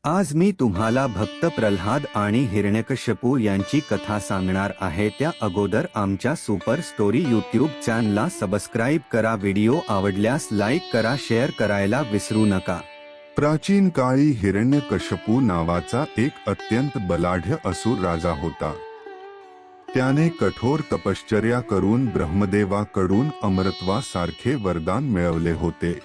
आज मी तुम्हाला भक्त प्रल्हाद आणि हिरण्यकश्यपू यांची कथा सांगणार आहे. त्या अगोदर आमच्या सुपर स्टोरी यूट्यूब चॅनलला सबस्क्राईब करा. व्हिडिओ आवडल्यास लाईक करा, शेअर करायला विसरू नका. प्राचीन काळी हिरण्यकश्यपू नावाचा एक अत्यंत बलाढ्य असुर राजा होता. त्याने कठोर तपश्चर्या करून ब्रह्मदेवाकडून अमरत्वासारखे वरदान मिळवले होते.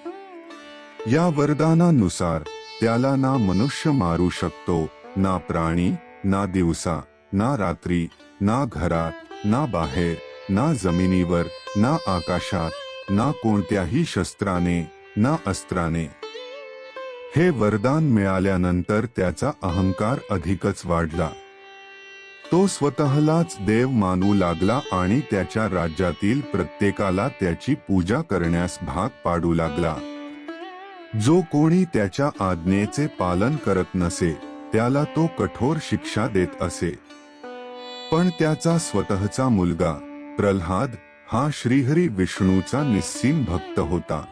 या वरदानानुसार त्याला ना मनुष्य मारू शकतो, ना प्राणी, ना दिवसा, ना रात्री, ना घरात, ना बाहेर, ना जमिनीवर, ना आकाशात, ना कोणत्याही शस्त्राने, ना अस्त्राने. हे वरदान मिळाल्यानंतर त्याचा अहंकार अधिकच वाढला. तो स्वतःलाच देव मानू लागला आणि त्याच्या राज्यातील प्रत्येकाला त्याची पूजा करण्यास भाग पाडू लागला. जो कोणी त्याच्या आज्ञेचे पालन करत नसे त्याला तो कठोर शिक्षा देत असे. पण त्याचा स्वतःचा मुलगा प्रल्हाद हा श्रीहरी विष्णूचा निस्सीम भक्त होता.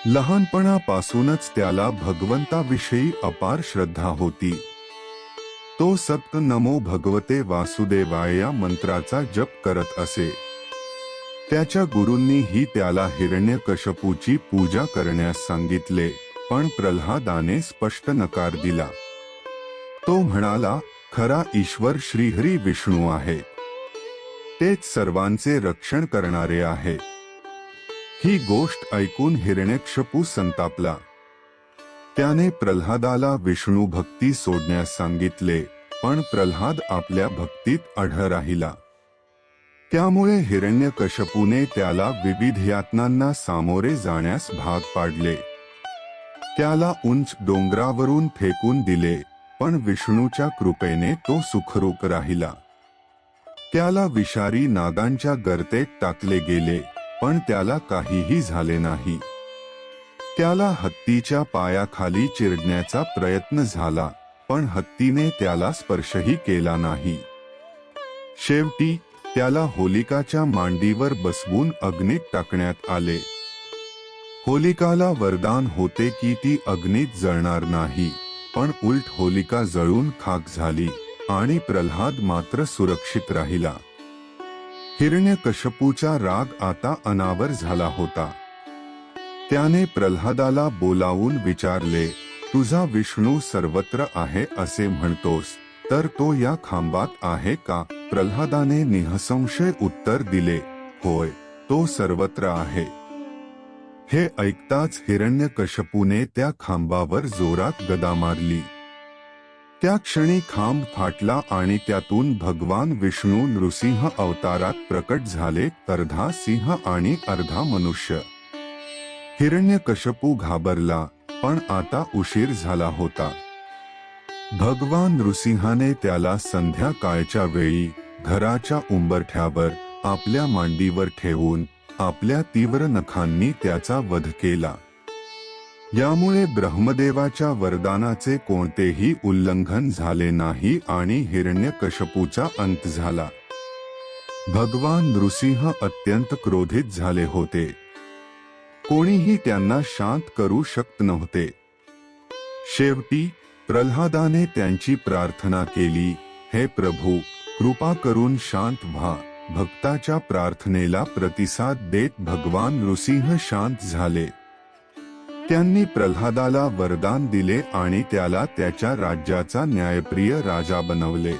लहानपणापासूनच त्याला भगवंताविषयी अपार श्रद्धा होती. तो सप्त नमो भगवते वासुदेवाय या मंत्राचा जप करत असे. त्याच्या गुरूंनीही त्याला हिरण्यकश्यपूची पूजा करण्यास सांगितले, पण प्रल्हादाने स्पष्ट नकार दिला. तो म्हणाला, खरा ईश्वर श्रीहरी विष्णू आहे. तेच सर्वांचे रक्षण करणारे आहे. ही गोष्ट ऐकून हिरण्यकश्यपू संतापला. त्याने प्रल्हादाला विष्णू भक्ती सोडण्यास सांगितले, पण प्रल्हाद आपल्या भक्तीत अढळ राहिला. त्यामुळे हिरण्यकश्यपूने त्याला विविध यातनांना सामोरे जाण्यास भाग पाडले. त्याला उंच डोंगरावरून फेकून दिले, पण विष्णूच्या कृपेने तो सुखरूप राहिला. त्याला विषारी नागांच्या गर्तेत टाकले गेले, पण त्याला काहीही झाले नाही. त्याला हत्तीच्या पायाखाली चिरडण्याचा प्रयत्न झाला, पण हत्तीने त्याला स्पर्शही केला नाही. शेवटी त्याला होलिकाच्या मांडीवर बसवून अग्नीत टाकण्यात आले. होलिकाला वरदान होते की ती अग्नीत जळणार नाही, पण उलट होलिका जळून खाक झाली आणि प्रल्हाद मात्र सुरक्षित राहिला. हिरण्यकश्यपूचा राग आता अनावर झाला होता. त्याने प्रल्हादाला बोलावून विचारले, तुझा विष्णू सर्वत्र आहे असे म्हणतोस, तर तो या खांबात आहे का? प्रल्हादाने निःसंशय उत्तर दिले, होय, तो सर्वत्र आहे. हे ऐकताच हिरण्यकश्यपूने त्या खांबावर जोरात गदा मारली. त्या क्षणी खांब फाटला आणि त्यातून भगवान विष्णू नृसिंह अवतारात प्रकट झाले, अर्धा सिंह आणि अर्धा मनुष्य. हिरण्यकश्यपू घाबरला, पण आता उशीर झाला होता. भगवान नृसिंहाने त्याला संध्याकाळच्या वेळी घराच्या उंबरठ्यावर आपल्या मांडीवर ठेवून आपल्या तीव्र नखांनी त्याचा वध केला. यामुळे ब्रह्मदेवाच्या वरदानाचे कोणतेही उल्लंघन झाले नाही आणि हिरण्यकश्यपूचा अंत झाला. भगवान नृसिंह अत्यंत क्रोधित झाले होते. कोणीही त्यांना शांत करू शकत नव्हते. शेवटी प्रल्हादाने त्यांची प्रार्थना केली, हे प्रभू, कृपा करून शांत व्हा. भक्ताच्या प्रार्थनेला प्रतिसाद देत भगवान नृसिंह शांत झाले. त्यांनी प्रल्हादाला वरदान दिले आणि त्याला त्याच्या राज्याचा न्यायप्रिय राजा बनवले.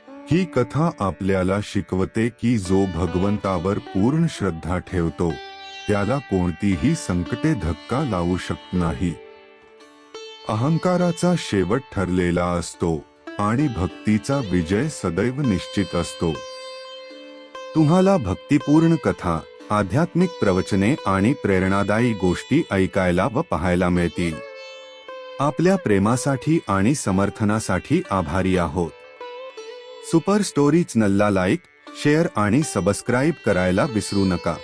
ही कथा आपल्याला शिकवते की जो भगवंतावर पूर्ण श्रद्धा ठेवतो त्याला कोणतीही संकटे धक्का लावू शकत नाही. अहंकाराचा शेवट ठरलेला असतो आणि भक्तीचा विजय सदैव निश्चित असतो. तुम्हाला भक्तिपूर्ण कथा, आध्यात्मिक प्रवचने आणि प्रेरणादायी गोष्टी ऐकायला व पाहायला मिळतील. आपल्या प्रेमासाठी आणि समर्थनासाठी आभारी आहोत. सुपर स्टोरी चॅनलला लाईक, शेअर आणि सबस्क्राईब करायला विसरू नका.